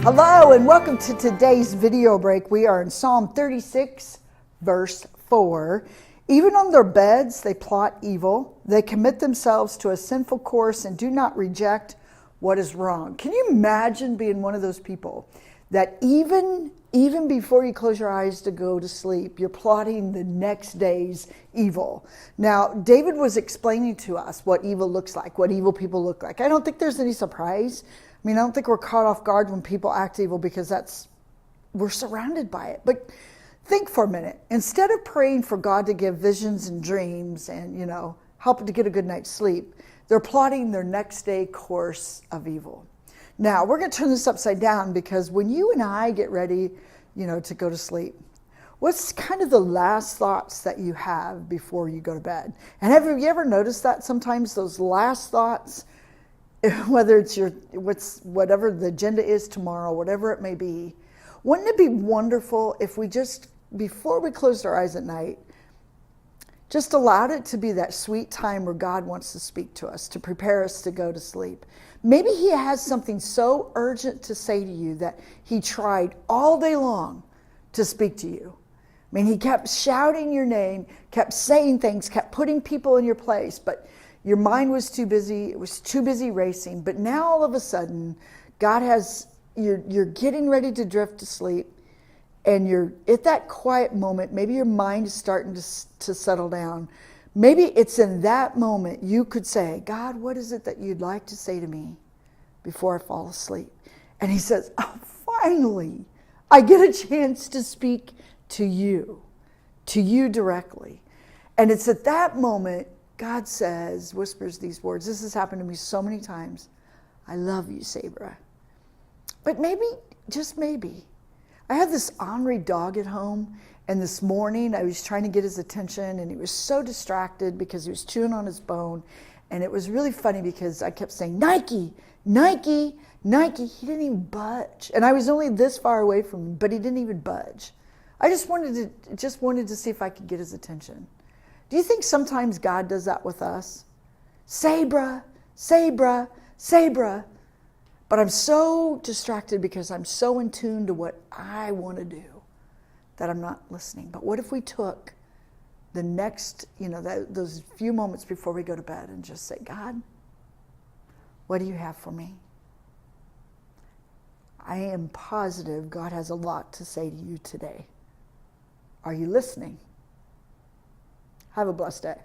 Hello and welcome to today's video break. We are in Psalm 36, verse 4. Even on their beds they plot evil. They commit themselves to a sinful course and do not reject what is wrong. Can you imagine being one of those people that even before you close your eyes to go to sleep, you're plotting the next day's evil? Now, David was explaining to us what evil looks like, what evil people look like. I don't think there's any surprise. I don't think we're caught off guard when people act evil because we're surrounded by it. But think for a minute. Instead of praying for God to give visions and dreams and, help to get a good night's sleep, they're plotting their next day course of evil. Now, we're going to turn this upside down because when you and I get ready, to go to sleep, what's kind of the last thoughts that you have before you go to bed? And have you ever noticed that sometimes those last thoughts, whether it's whatever the agenda is tomorrow, whatever it may be, wouldn't it be wonderful if we just, before we closed our eyes at night, just allowed it to be that sweet time where God wants to speak to us, to prepare us to go to sleep? Maybe he has something so urgent to say to you that he tried all day long to speak to you. He kept shouting your name, kept saying things, kept putting people in your place, but your mind was too busy. It was too busy racing. But now all of a sudden, you're getting ready to drift to sleep, and you're at that quiet moment. Maybe your mind is starting to settle down. Maybe it's in that moment you could say, God, what is it that you'd like to say to me before I fall asleep? And he says, oh, finally, I get a chance to speak to you directly. And it's at that moment God whispers these words. This has happened to me so many times. I love you, Sabra. But maybe, just maybe, I have this ornery dog at home, and this morning I was trying to get his attention, and he was so distracted because he was chewing on his bone. And it was really funny because I kept saying, Nike, Nike, Nike. He didn't even budge. And I was only this far away from him, but he didn't even budge. I just wanted to see if I could get his attention. Do you think sometimes God does that with us? Sabra, Sabra, Sabra. But I'm so distracted because I'm so in tune to what I want to do that I'm not listening. But what if we took the next, those few moments before we go to bed and just say, God, what do you have for me? I am positive God has a lot to say to you today. Are you listening? Have a blessed day.